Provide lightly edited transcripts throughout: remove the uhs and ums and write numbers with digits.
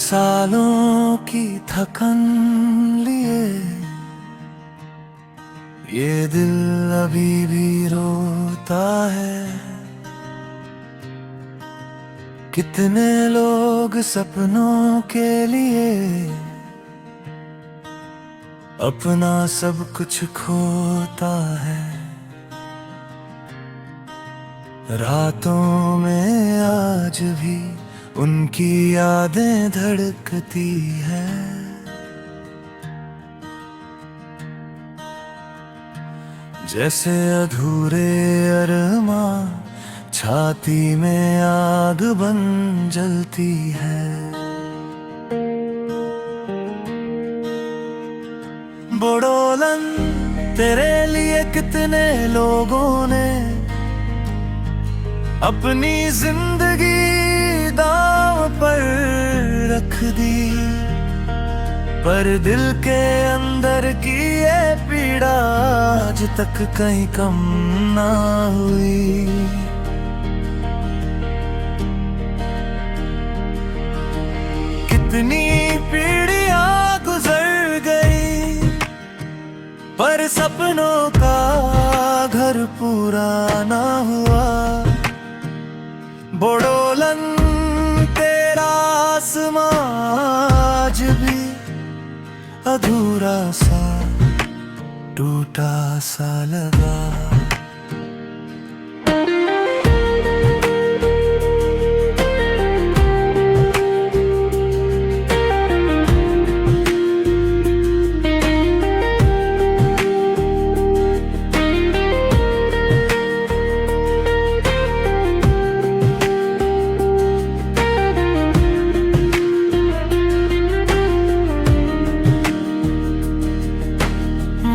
सालों की थकन लिए ये दिल अभी भी रोता है। कितने लोग सपनों के लिए अपना सब कुछ खोता है। रातों में आज भी उनकी यादें धड़कती है। जैसे अधूरे अरमां छाती में आग बन जलती है। बोडोलन तेरे लिए कितने लोगों ने अपनी जिंदगी दांव पर रख दी, पर दिल के अंदर की ये पीड़ा आज तक कहीं कम ना हुई। कितनी पीढ़ियां गुजर गई पर सपनों का घर पूरा ना हुआ। बोडोलन तेरा आसमां आज भी अधूरा सा टूटा सा लगा।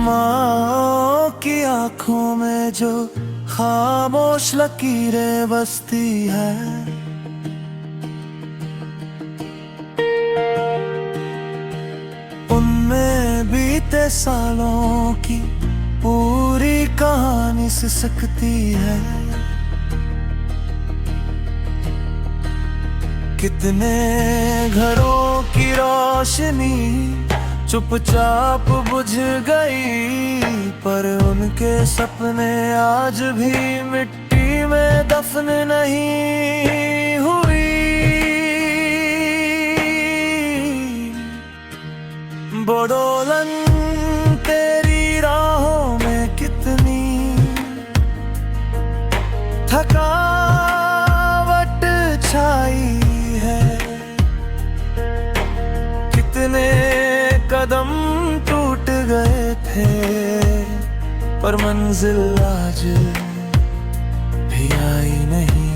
माँ की आंखों में जो खामोश लकीरें बसती है, उनमें बीते सालों की पूरी कहानी सिसकती है। कितने घरों की रोशनी चुपचाप बुझ गई, पर उनके सपने आज भी मिट्टी में दफन नहीं हुई। बोडोलन तेरी राहों में कितनी थकावट छाई है। कितने कदम टूट गए थे पर मंजिल आज भी आई नहीं।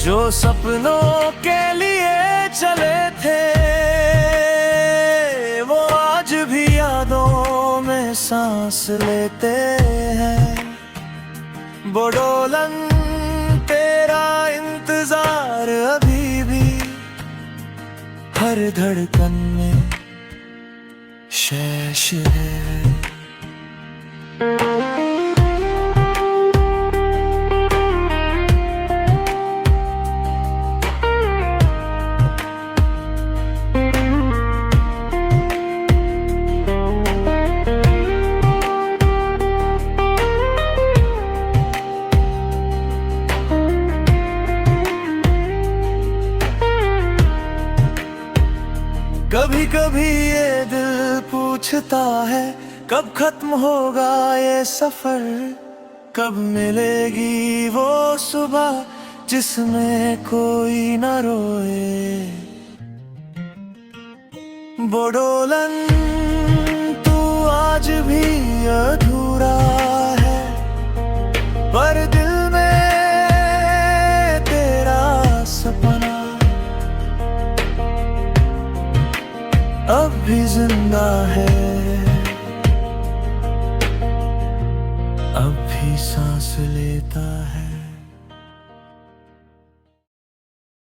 जो सपनों के लिए चले थे वो आज भी यादों में सांस लेते हैं। बोडोलन तेरा इंतजार अभी भी हर धड़कन में शेष है। कभी कभी ये दिल पूछता है कब खत्म होगा ये सफर, कब मिलेगी वो सुबह जिसमें कोई न रोए। बोडोलन तू आज भी अधूरा है पर दिल में तेरा सपना अब भी जिंदा है, अब भी सांस लेता है।